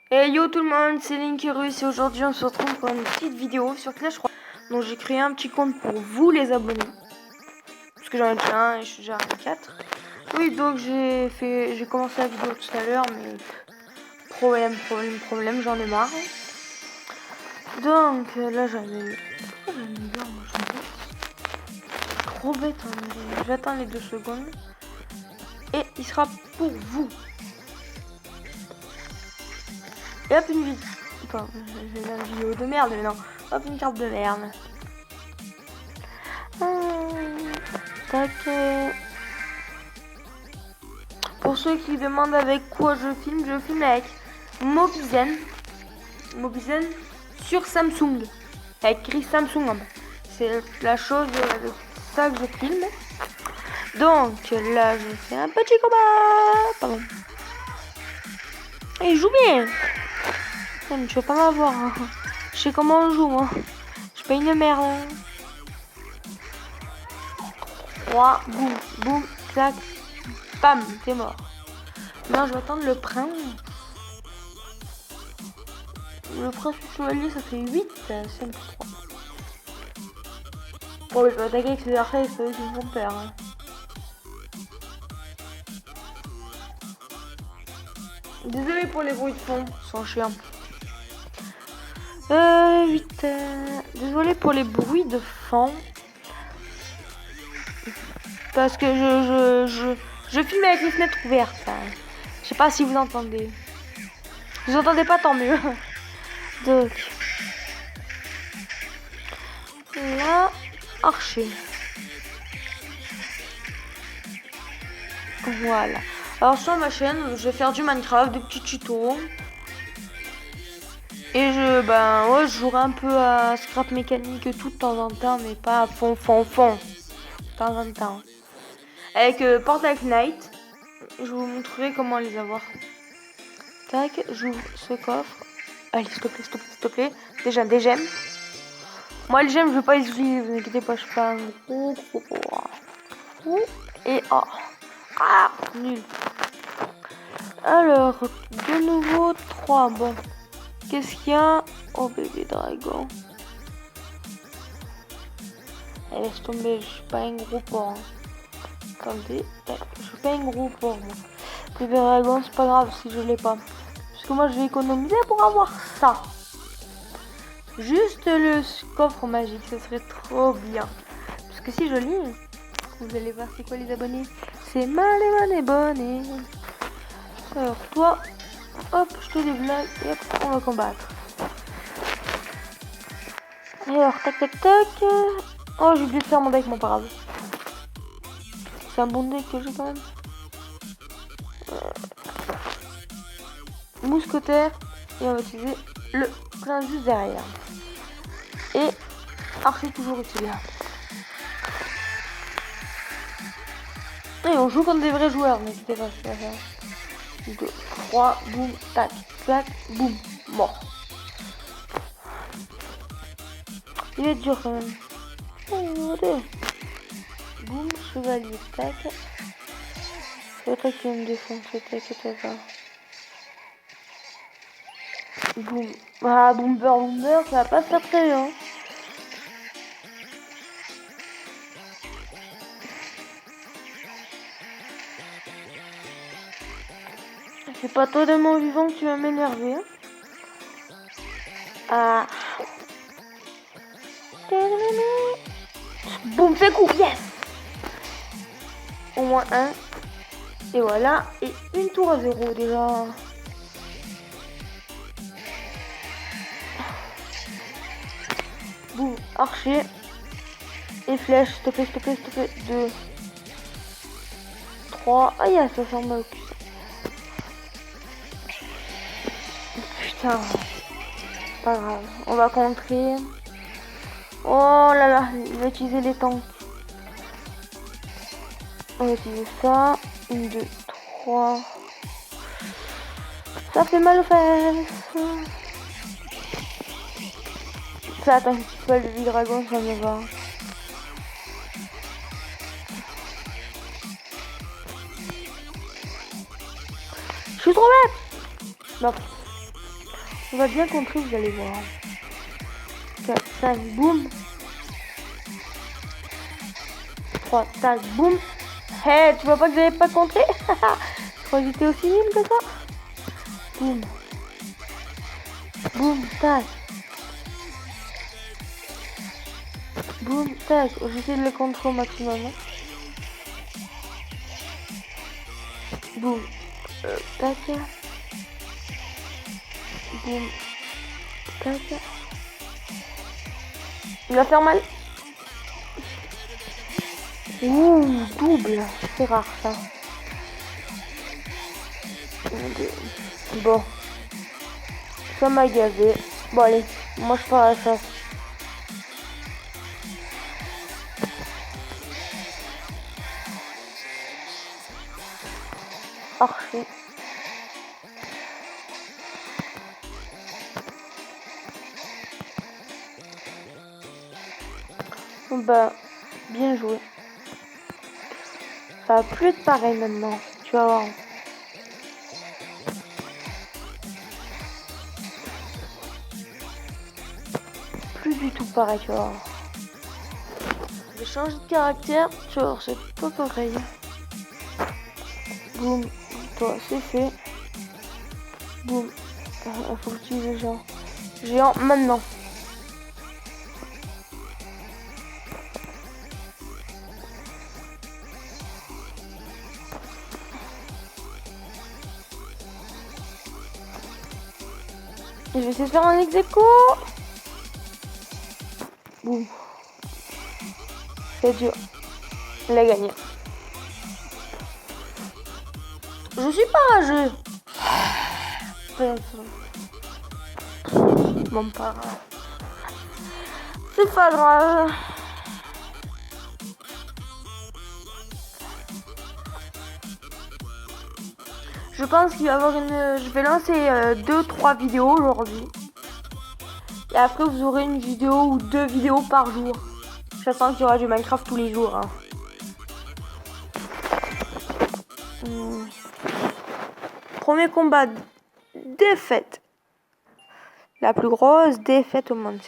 Hey yo tout le monde, c'est Linkyrus et aujourd'hui on se retrouve pour une petite vidéo sur Clash Royale. Donc j'ai créé un petit compte pour vous les abonnés. Parce que j'en ai déjà un et je suis déjà à 4. Oui, donc j'ai commencé la vidéo tout à l'heure, mais problème, j'en ai marre. Donc là j'avais... Pourquoi j'en ai marre, moi je suis bête. Trop bête, hein. J'attends les 2 secondes. Et il sera pour vous. Et hop, une vidéo. Enfin, j'ai une vidéo de merde, mais non. Hop, une carte de merde. Tac. Pour ceux qui demandent avec quoi je filme avec Mobizen. Mobizen sur Samsung. Avec écrit Samsung en bas. C'est la chose avec ça que je filme. Donc là, je fais un petit combat. Pardon. Et il joue bien. Tu vas pas m'avoir. Hein. Je sais comment on joue, moi. Je suis pas une merde. 3, boum, boum, clac, bam, t'es mort. Non, je vais attendre le prince. Le prince du chevalier, ça fait 8, 5 plus 3. Bon, je vais attaquer avec ces archers, c'est eux qui me font peur. Hein. Désolé pour les bruits de fond, ils sont chiants. 8. Désolé pour les bruits de fond. Parce que je filme avec les fenêtres ouvertes. Hein. Je sais pas si vous entendez. Vous entendez pas, tant mieux. Donc. Là, archer. Voilà. Alors sur ma chaîne, je vais faire du Minecraft, des petits tutos. Et je jouerai un peu à scrap mécanique tout de temps en temps, mais pas à fond. De temps en temps. Avec Portal Knight, je vous montrerai comment les avoir. Tac, j'ouvre ce coffre. Allez, s'il te plaît. Déjà, des gemmes. Moi, les gemmes, je vais pas les utiliser, vous inquiétez pas, je suis pas un gros. Et oh. Ah, nul. Alors, de nouveau 3. Bon. Qu'est-ce qu'il y a? Oh, bébé dragon. Eh, laisse tomber, je suis pas un gros porc. Hein. Attendez, je suis pas un gros porc, moi. Bébé dragon, c'est pas grave si je l'ai pas. Parce que moi, je vais économiser pour avoir ça. Juste le coffre magique, ce serait trop bien. Parce que si je lis, vous allez voir c'est quoi les abonnés. C'est mal les abonnés. Alors toi, hop, je te débloque et hop, on va combattre. Alors, tac. Oh, j'ai oublié de faire mon deck, mon parade. C'est un bon deck que j'ai quand même. Mousquetaire. Et on va utiliser le prince juste derrière. Et archer toujours utile. Et on joue comme des vrais joueurs, n'hésitez pas. 2, 3, boum, tac, clac, boum, mort. Il est dur quand même. Allez. Boum, chevalier, tac. C'est toi qui me défoncer, t'inquiète pas. Boum. Ah, Bomber, ça va pas se faire très bien. C'est pas toi de mon vivant que tu vas m'énerver. Ah. Boum, fait coup, yes. Au moins 1. Et voilà. Et une tour à 0 déjà. Boum, archer. Et flèche, s'il te plaît. 2. 3. Ah, il y a 60 balles. Putain. Pas grave. On va contrer. Oh là là, il va utiliser les tanks. On va utiliser ça. 1, 2, 3. Ça fait mal aux fesses. Ça, attends, si tu fais le dragon, ça me va. Je suis trop bête. Non. On va bien contrer, vous allez voir. 4, 5, boum. 3, tac, boum. Hey, tu vois pas que j'avais pas contré? Je crois que j'étais aussi nul que ça. Boum. Boum, tac. Boum, tac. J'essaie de le contrer au maximum. Hein. Boum. Tac. Boum. Tac. Il va faire mal. Ouh, double. C'est rare ça. Bon. Ça m'a gavé. Bon allez, moi je pars à la chasse. Archer. Bah, bien joué. Ça va plus être pareil maintenant. Tu vas voir. Plus du tout pareil, tu vas voir. Je vais changer de caractère. Tu vas voir, c'est pas pareil. Boum. Toi, c'est fait. Boum. Il faut utiliser genre. Géant maintenant. Je vais essayer de faire un ex-aequo. Boum. C'est dur. Il a gagné. Je suis pas rageux. Bon, pas grave. C'est pas grave. Je pense qu'il va y avoir une... Je vais lancer 2-3 vidéos aujourd'hui. Et après vous aurez une vidéo ou 2 vidéos par jour. Je sens qu'il y aura du Minecraft tous les jours. Hein. Premier combat, défaite. La plus grosse défaite au monde.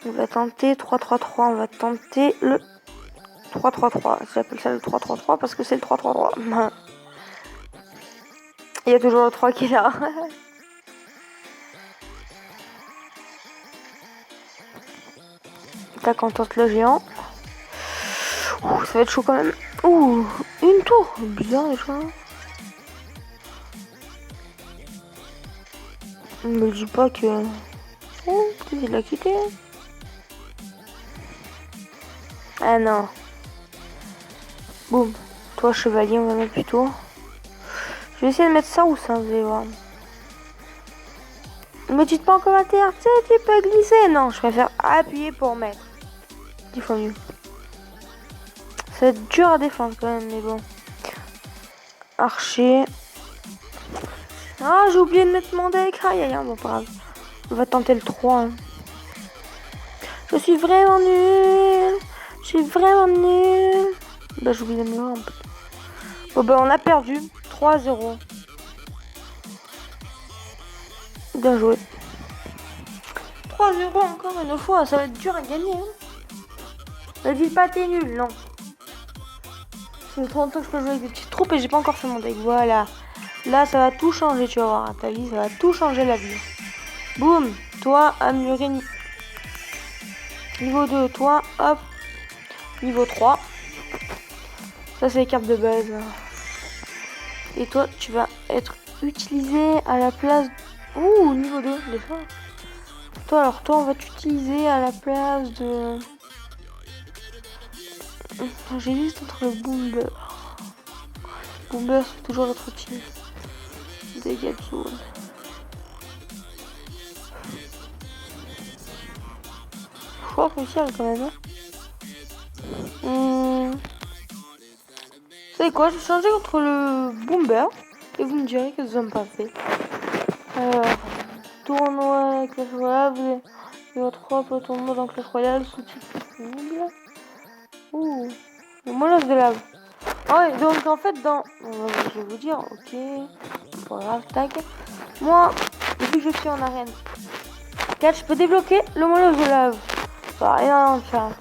On va tenter 3-3-3. On va tenter le 3-3-3. J'appelle ça le 3-3-3 parce que c'est le 3-3-3. Il y a toujours le 3 qui est là. Tac, on tente le géant. Ouh, ça va être chaud quand même. Ouh, une tour. Bizarre les choses. Ne me dis pas que... Oh, peut-être il l'a quitté. Ah non. Boum. Toi, chevalier, on va mettre plutôt. Je vais essayer de mettre ça ou ça, vous allez voir. Ne me dites pas en commentaire, tu sais, tu peux glisser. Non, je préfère appuyer pour mettre. 10 fois mieux. Ça va être dur à défendre quand même, mais bon. Archer. Ah, j'ai oublié de mettre mon deck. Aïe, aïe, bon, pas grave. On va tenter le 3. Hein. Je suis vraiment nul. Je suis vraiment nul. Bah, j'ai oublié de me un peu. Bon, bah, on a perdu. 3-0. Bien joué. 3-0 encore une fois. Ça va être dur à gagner. Hein. Ne dis pas t'es nul, non. Ça fait trop longtemps que je peux jouer avec des petites troupes et j'ai pas encore fait mon deck. Voilà. Là, ça va tout changer, tu vas voir. Ta vie, ça va tout changer la vie. Boum. Toi, Amurin. Niveau 2, toi, hop. Niveau 3. Ça, c'est les cartes de base. Et toi, tu vas être utilisé à la place... Ouh, niveau 2, des fois. Toi, alors, toi, on va t'utiliser à la place de... J'hésite entre le Bomber. Bomber, c'est toujours notre utile. Dégâts de zone. Choix crucial quand même. Hein. Vous savez quoi, je vais changer entre le Bomber et vous me direz que vous n'avez pas fait. Alors, tournoi Clash Royale, niveau 3 peut tournoi dans Clash Royale, sous-titre disponible. Ouh, le menace de lave. Ouais, donc en fait, je vais vous dire, ok, voilà, tac. Moi, depuis que je suis en arène 4, je peux débloquer le molosse de lave. Enfin, énormément de chance.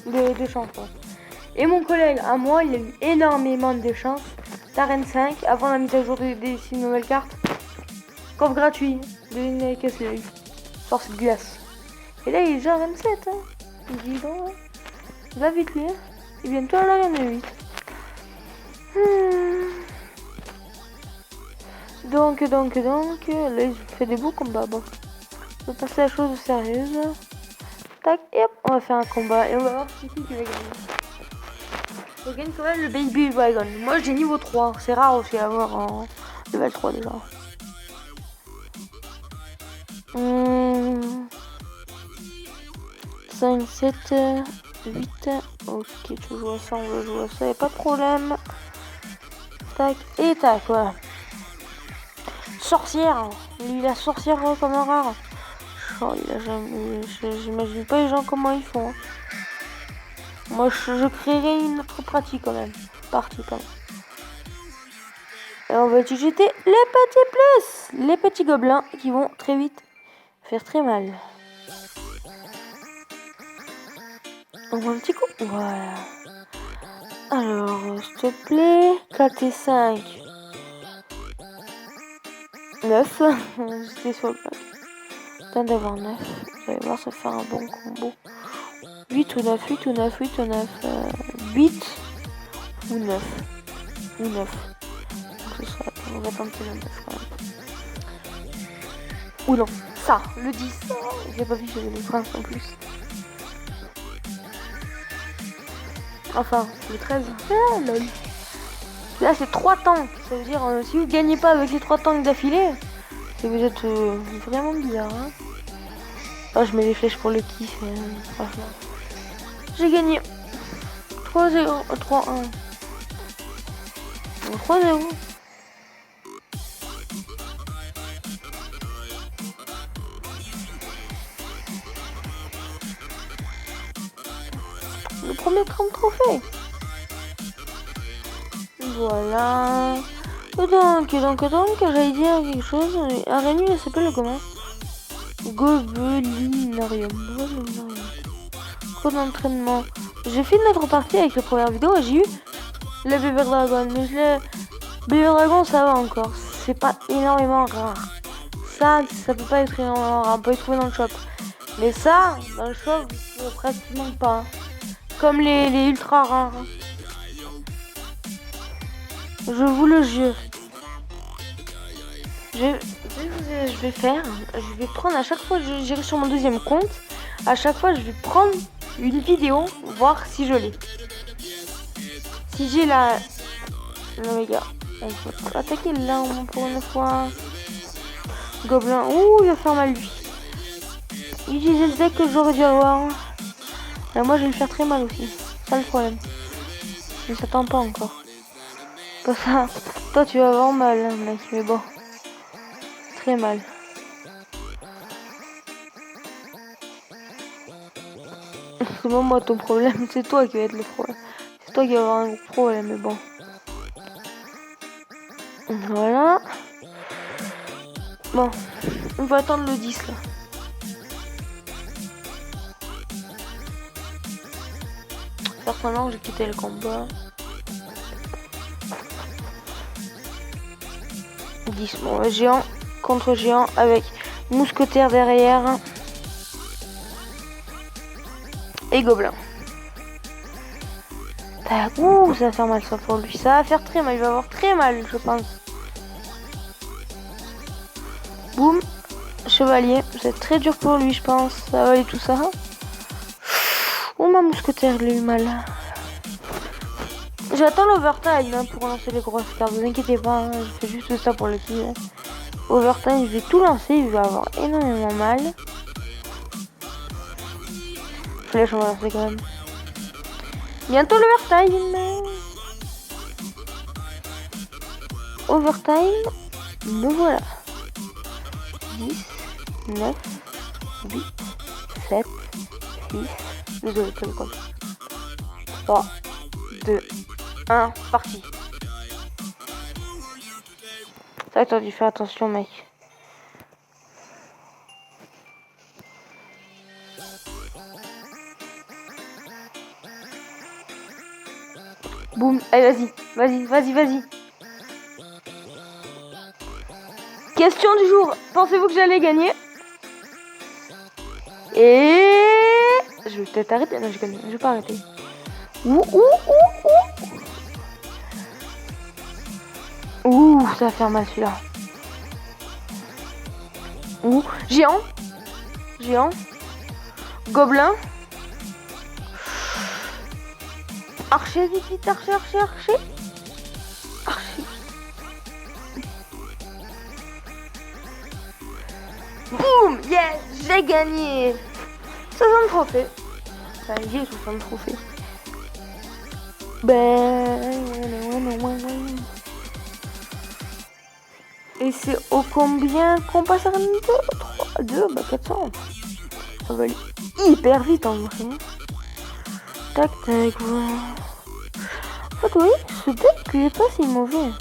De chance, ouais. Et mon collègue, à moi, il a eu énormément de chance. D'arène 5, avant la mise à jour des 6 nouvelles cartes. Coffre gratuit, de casse-l'œil. Force de glace. Et là, il est déjà arène 7, hein. Il dit, bon, il va vite, lui, hein. Il vient tout à l'arène 8. Donc, là, il fait des beaux combats, bon. On va passer à la chose sérieuse. Tac, et hop, on va faire un combat, et on va voir qui va gagner. On gagne quand même le Baby Wagon. Moi, j'ai niveau 3, c'est rare aussi à avoir en level 3 déjà. 5, 7, 8, ok, tu joues à ça, on va jouer à ça, y'a pas de problème. Tac, et tac, voilà. Sorcière, lui la sorcière comme un rare. Oh, j'imagine pas les gens comment ils font. Moi je créerais une autre pratique quand même. Partie quand même. Et on va utiliser les petits plus. Les petits gobelins qui vont très vite faire très mal. On voit un petit coup. Voilà. Alors, s'il te plaît. 4 et 5. 9. J'étais sur le pack. Attends d'avoir 9. Vous allez voir, ça fait un bon combo. 8 ou 9, 8 ou 9, 8 ou 9. 8 ou 9. Ou 9. Donc, on va tenter le 9 quand même. Ou non, ça, le 10. J'ai pas vu, j'avais les princes en plus. Enfin, le 13. Ah, lol. Là, c'est 3 tanks. Ça veut dire, si vous gagnez pas avec les 3 tanks d'affilée, c'est que vous êtes vraiment bizarre. Hein. Oh, je mets les flèches pour le kiff. Franchement. J'ai gagné. 3-0. 3-1. 3-0. Le premier 30 trophées. Voilà. Donc, j'allais dire quelque chose. Araignée, elle s'appelle comment? Gobelinarium. Cours d'entraînement. J'ai fait une autre partie avec la première vidéo et j'ai eu le bébé dragon. Mais bébé dragon, ça va encore. C'est pas énormément rare. Ça peut pas être énormément rare. On peut y trouver dans le shop. Mais ça, dans le shop, pratiquement pas. Comme les ultra rares. Je vous le jure. Je vais prendre à chaque fois que j'irai sur mon deuxième compte. À chaque fois, je vais prendre une vidéo, voir si je l'ai. Si j'ai la... Non les gars, on peut attaquer là pour une fois. Gobelin, ouh, il va faire mal lui. Utiliser le deck que j'aurais dû avoir. Là, moi, je vais le faire très mal aussi. C'est pas le problème. Je ne s'attend pas encore. Comme ça, toi, tu vas avoir mal, hein, mec. Mais bon, très mal. C'est pas moi ton problème, c'est toi qui va être le problème. C'est toi qui va avoir un gros problème, mais bon. Voilà. Bon, on va attendre le 10 là. Personnellement, j'ai quitté le combat. 10, bon, géant contre géant avec mousquetaire derrière. Et gobelin. Ouh, ça va faire mal ça pour lui. Ça va faire très mal, il va avoir très mal, je pense. Boum. Chevalier, c'est très dur pour lui, je pense. Ça va aller tout ça. Oh, ma mousquetaire, il a eu mal. J'attends l'overtime hein, pour lancer les grosses cartes. Vous inquiétez pas, hein, je fais juste ça pour le kill. Overtime, je vais tout lancer, il va avoir énormément mal. Flèche, on va lancer quand même. Bientôt l'overtime. Overtime, me voilà. 10, 9, 8, 7, 6, désolé, pas le compte. 3, 2, 1, parti. Ça, t'as dû faire attention, mec. Boum. Allez, vas-y. Question du jour. Pensez-vous que j'allais gagner? Et... Je vais peut-être arrêter. Non, je gagne. Je vais pas arrêter. Ouh, ça va faire mal celui-là. Ouh, géant. Gobelin. Archer, vite, archer. Boum, yes, j'ai gagné. 60 trophées. Ça y est, 60 trophées. Et c'est au combien qu'on passe à 2, 3, 2, 400. Ça va aller hyper vite en vrai. Tac, voilà. En fait, oui, ce deck il est pas si mauvais.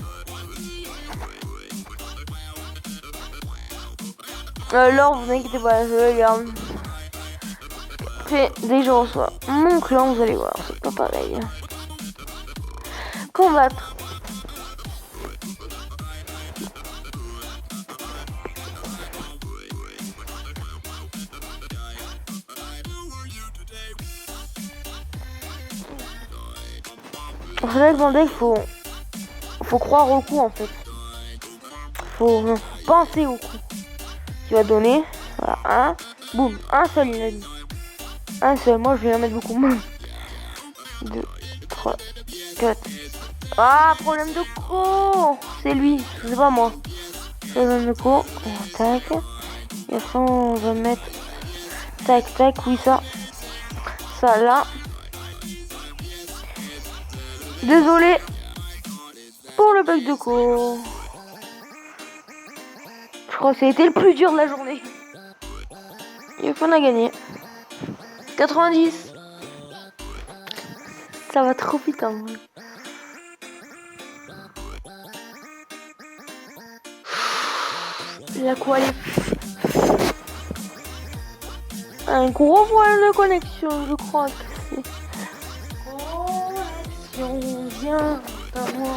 Alors, vous inquiétez pas, je regarde. Après, dès que je reçois mon clan, vous allez voir, c'est pas pareil. Combattre. C'est vrai que dans le deck, faut croire au coup en fait. Faut penser au coup. Tu vas donner, voilà, un, boum, un seul il a dit. Un seul, moi je vais en mettre beaucoup moins. 2, 3, 4. Ah, problème de co. C'est lui, c'est pas moi. Problème de co. Tac. Et après on va mettre. Tac, oui ça. Ça là. Désolé pour le bug de co. Je crois que ça a été le plus dur de la journée. Et on a gagné. 90. Ça va trop vite en vrai. La quoi un gros problème de connexion, je crois que c'est. Connexion, viens à moi.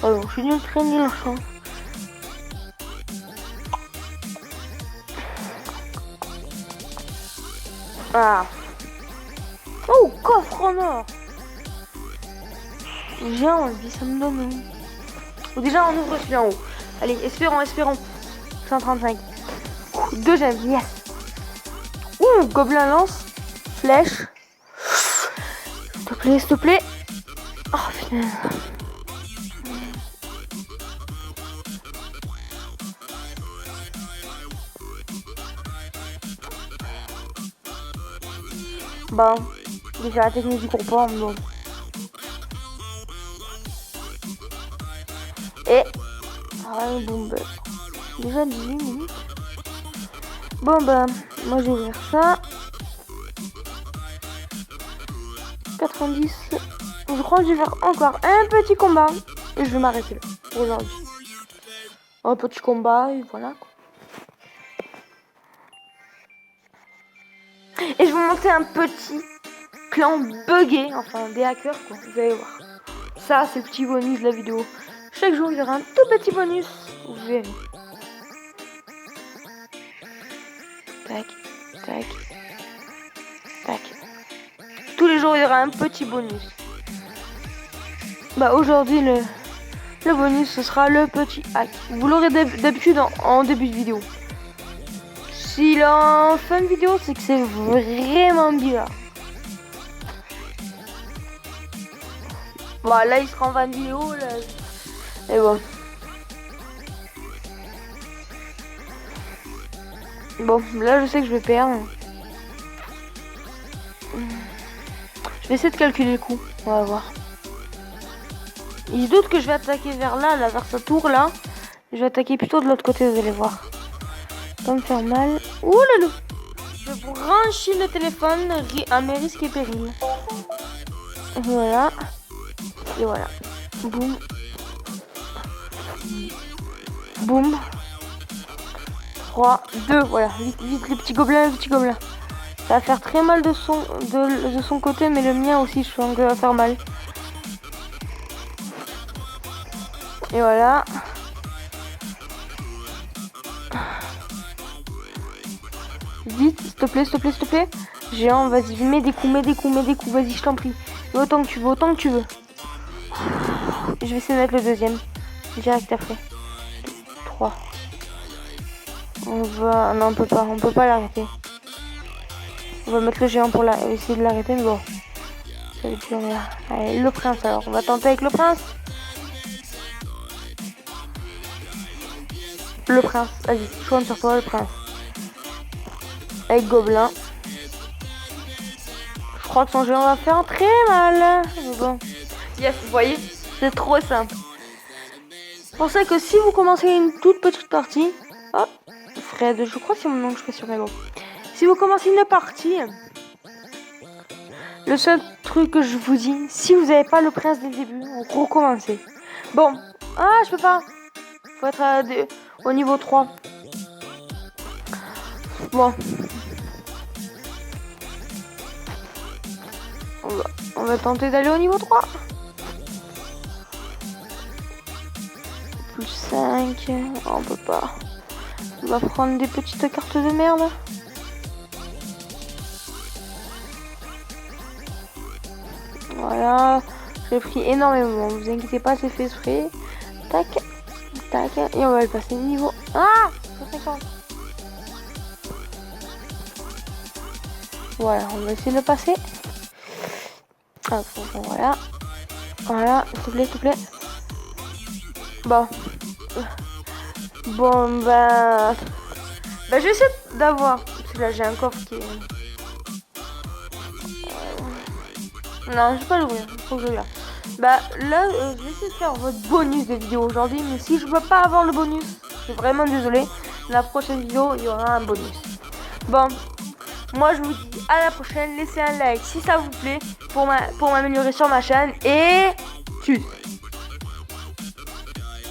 Alors, je suis très nul en chant. Ah. Oh, coffre en or. Viens, on le dit, ça me donne. Ou déjà, on ouvre celui en haut. Allez, espérons. 135. Deuxième, yes. Ouh, gobelin lance. Flèche. S'il te plaît. Oh, putain. Bon, déjà la technique du compas, bon. Et... Ah, bon, bah... Déjà 18 minutes. Bon, bah, moi je vais ouvrir ça. 90. Je crois que je vais faire encore un petit combat. Et je vais m'arrêter là, pour aujourd'hui. Un petit combat, et voilà, quoi. Et je vais vous montrer un petit clan buggé, enfin des hackers quoi, vous allez voir. Ça c'est le petit bonus de la vidéo. Chaque jour il y aura un tout petit bonus, vous verrez. Tac. Tous les jours il y aura un petit bonus. Bah aujourd'hui le bonus ce sera le petit hack. Vous l'aurez d'habitude en début de vidéo. S'il est en fin de vidéo, c'est que c'est vraiment bizarre. Bon, là, il sera en fin de vidéo. Là. Et bon. Bon, là, je sais que je vais perdre. Je vais essayer de calculer le coup. On va voir. Il se doute que je vais attaquer vers là, vers sa tour, là. Je vais attaquer plutôt de l'autre côté, vous allez voir. Ça va me faire mal. Ouh là là. Je branche le téléphone à mes risques et périls. Voilà. Et voilà. Boum. Boum. 3, 2, voilà. Vite, vite, les petits gobelins, les petits gobelins. Ça va faire très mal de son côté, mais le mien aussi, je sens que ça va faire mal. Et voilà. Vite, s'il te plaît, s'il te plaît, s'il te plaît. Géant, vas-y, mets des coups, vas-y, je t'en prie. Et autant que tu veux, autant que tu veux. Je vais essayer de mettre le deuxième. Direct après. 3. On va... Non, on peut pas l'arrêter. On va mettre le géant pour essayer de l'arrêter, mais bon. Ça va être dur, là. Allez, le prince alors. On va tenter avec le prince. Le prince, vas-y, je compte sur toi, le prince. Avec gobelin. Je crois que son géant va faire très mal. Mais bon. Yes, vous voyez, c'est trop simple. C'est pour ça que si vous commencez une toute petite partie... Hop, Fred, je crois que c'est mon nom que je fais sur mes mots. Si vous commencez une partie... Le seul truc que je vous dis, si vous n'avez pas le prince dès le début, vous recommencez. Bon. Ah, je peux pas. Faut être au niveau 3. Bon. On va tenter d'aller au niveau 3. Plus 5. Oh, on peut pas. On va prendre des petites cartes de merde. Voilà. J'ai pris énormément. Vous inquiétez pas, c'est fait exprès. Tac. Tac. Et on va le passer niveau. Ah 150. Voilà, on va essayer de le passer. Hop, voilà. Voilà, s'il te plaît, s'il te plaît. Bon. Bon, ben... je vais essayer d'avoir... Parce que là, j'ai un coffre qui est... Non, je vais pas l'ouvrir. Faut que je regarde. Là, je vais essayer de faire votre bonus de vidéo aujourd'hui. Mais si je peux pas avoir le bonus, je suis vraiment désolée. La prochaine vidéo, il y aura un bonus. Bon. Moi, je vous dis à la prochaine. Laissez un like si ça vous plaît pour m'améliorer sur ma chaîne. Et... tchuss.